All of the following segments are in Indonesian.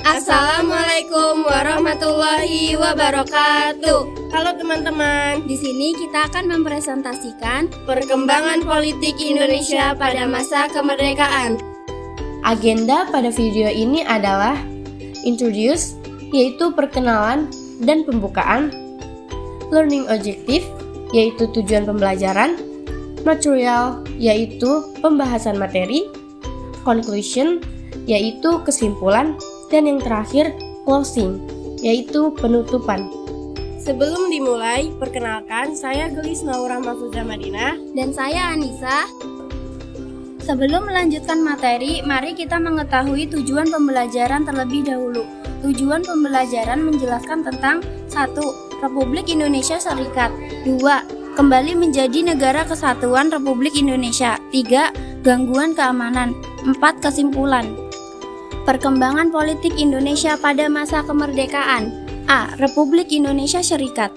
Assalamualaikum warahmatullahi wabarakatuh. Halo teman-teman, Di sini kita akan mempresentasikan perkembangan politik Indonesia pada masa kemerdekaan. Agenda pada video ini adalah Introduce, yaitu perkenalan dan pembukaan, Learning Objective, yaitu tujuan pembelajaran, Material, yaitu pembahasan materi, Conclusion, yaitu kesimpulan, dan yang terakhir, Closing, yaitu penutupan. Sebelum dimulai, perkenalkan saya Gelis Naura Mahfuzah Madinah. dan saya Anissa. Sebelum melanjutkan materi, mari kita mengetahui tujuan pembelajaran terlebih dahulu. Tujuan pembelajaran menjelaskan tentang 1. Republik Indonesia Serikat. 2. Kembali menjadi negara kesatuan Republik Indonesia. 3. Gangguan keamanan. 4. Kesimpulan. Perkembangan politik Indonesia pada masa kemerdekaan. A. Republik Indonesia Serikat.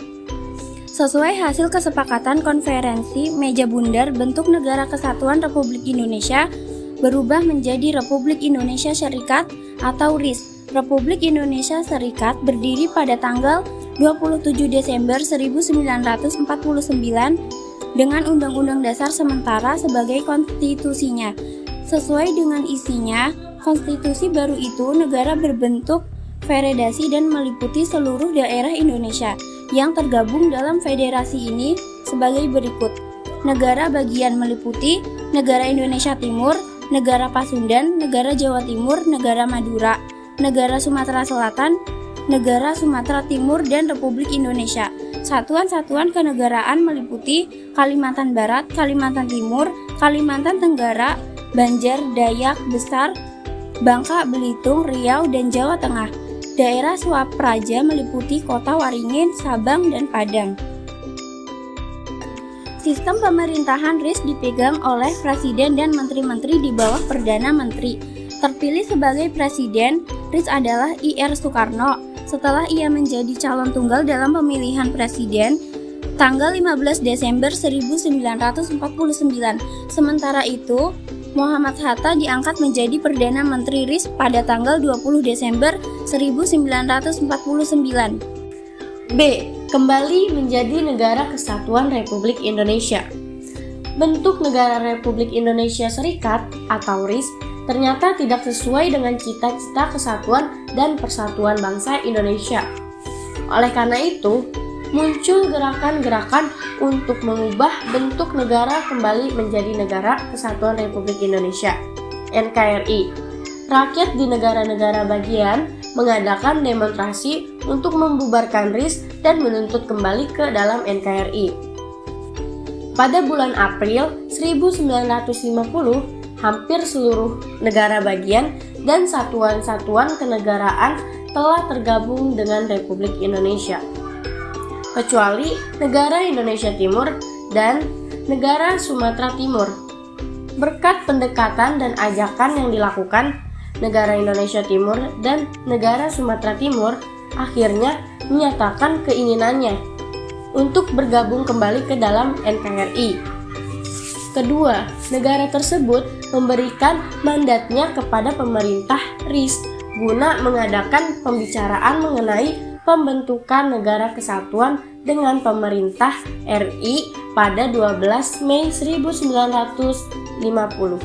Sesuai hasil kesepakatan konferensi meja bundar bentuk negara kesatuan Republik Indonesia berubah menjadi Republik Indonesia Serikat atau RIS. Republik Indonesia Serikat berdiri pada tanggal 27 Desember 1949 dengan Undang-Undang Dasar sementara sebagai konstitusinya. Sesuai dengan isinya, konstitusi baru itu negara berbentuk federasi dan meliputi seluruh daerah Indonesia yang tergabung dalam federasi ini sebagai berikut. Negara bagian meliputi Negara Indonesia Timur, Negara Pasundan, Negara Jawa Timur, Negara Madura, Negara Sumatera Selatan, Negara Sumatera Timur, dan Republik Indonesia. Satuan-satuan kenegaraan meliputi Kalimantan Barat, Kalimantan Timur, Kalimantan Tenggara, Banjar, Dayak, Besar, Bangka, Belitung, Riau, dan Jawa Tengah. Daerah Swapraja meliputi kota Waringin, Sabang, dan Padang. Sistem pemerintahan RIS dipegang oleh Presiden dan Menteri-Menteri di bawah Perdana Menteri. Terpilih sebagai Presiden, RIS adalah I.R. Soekarno. Setelah ia menjadi calon tunggal dalam pemilihan Presiden, tanggal 15 Desember 1949. Sementara itu, Muhammad Hatta diangkat menjadi Perdana Menteri RIS pada tanggal 20 Desember 1949. B. Kembali menjadi Negara Kesatuan Republik Indonesia. Bentuk Negara Republik Indonesia Serikat atau RIS ternyata tidak sesuai dengan cita-cita kesatuan dan persatuan bangsa Indonesia. Oleh karena itu, muncul gerakan-gerakan untuk mengubah bentuk negara kembali menjadi Negara Kesatuan Republik Indonesia (NKRI). Rakyat di negara-negara bagian mengadakan demonstrasi untuk membubarkan RIS dan menuntut kembali ke dalam NKRI. Pada bulan April 1950, hampir seluruh negara bagian dan satuan-satuan kenegaraan telah tergabung dengan Republik Indonesia, kecuali Negara Indonesia Timur dan Negara Sumatera Timur. Berkat pendekatan dan ajakan yang dilakukan, Negara Indonesia Timur dan Negara Sumatera Timur akhirnya menyatakan keinginannya untuk bergabung kembali ke dalam NKRI. Kedua, negara tersebut memberikan mandatnya kepada pemerintah RIS guna mengadakan pembicaraan mengenai pembentukan Negara Kesatuan dengan pemerintah RI pada 12 Mei 1950.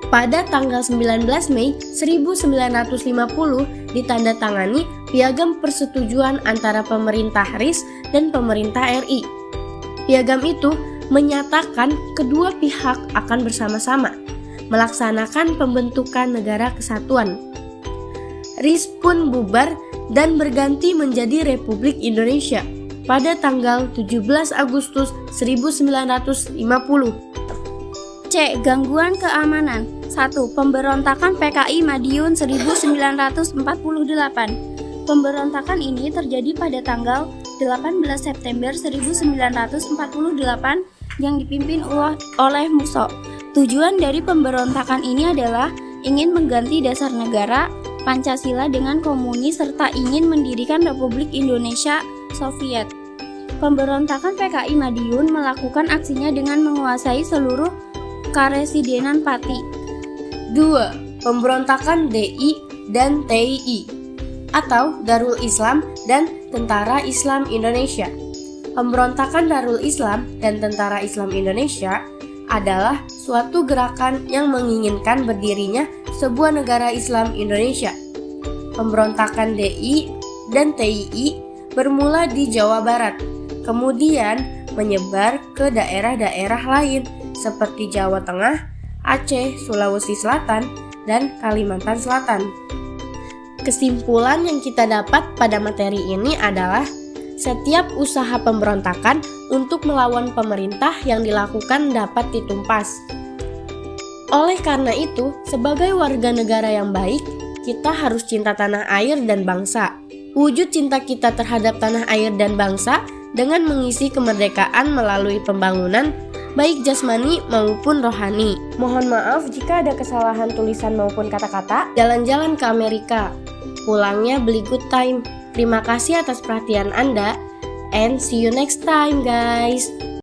Pada tanggal 19 Mei 1950 ditandatangani Piagam Persetujuan antara pemerintah RIS dan pemerintah RI. Piagam itu menyatakan kedua pihak akan bersama-sama melaksanakan pembentukan Negara Kesatuan. RIS pun bubar dan berganti menjadi Republik Indonesia pada tanggal 17 Agustus 1950. C. Gangguan keamanan. 1. Pemberontakan PKI Madiun 1948. Pemberontakan ini terjadi pada tanggal 18 September 1948 yang dipimpin oleh Musso. Tujuan dari pemberontakan ini adalah ingin mengganti dasar negara Pancasila dengan komunis serta ingin mendirikan Republik Indonesia Soviet. Pemberontakan PKI Madiun melakukan aksinya dengan menguasai seluruh Karesidenan Pati. 2. Pemberontakan DI dan TII, atau Darul Islam dan Tentara Islam Indonesia. Pemberontakan Darul Islam dan Tentara Islam Indonesia adalah suatu gerakan yang menginginkan berdirinya sebuah negara Islam Indonesia. Pemberontakan DI dan TII bermula di Jawa Barat, kemudian menyebar ke daerah-daerah lain seperti Jawa Tengah, Aceh, Sulawesi Selatan, dan Kalimantan Selatan. Kesimpulan yang kita dapat pada materi ini adalah setiap usaha pemberontakan untuk melawan pemerintah yang dilakukan dapat ditumpas. Oleh karena itu, sebagai warga negara yang baik, kita harus cinta tanah air dan bangsa. Wujud cinta kita terhadap tanah air dan bangsa dengan mengisi kemerdekaan melalui pembangunan, baik jasmani maupun rohani. Mohon maaf jika ada kesalahan tulisan maupun kata-kata. Jalan-jalan ke Amerika, pulangnya beli good time. Terima kasih atas perhatian Anda, and see you next time guys.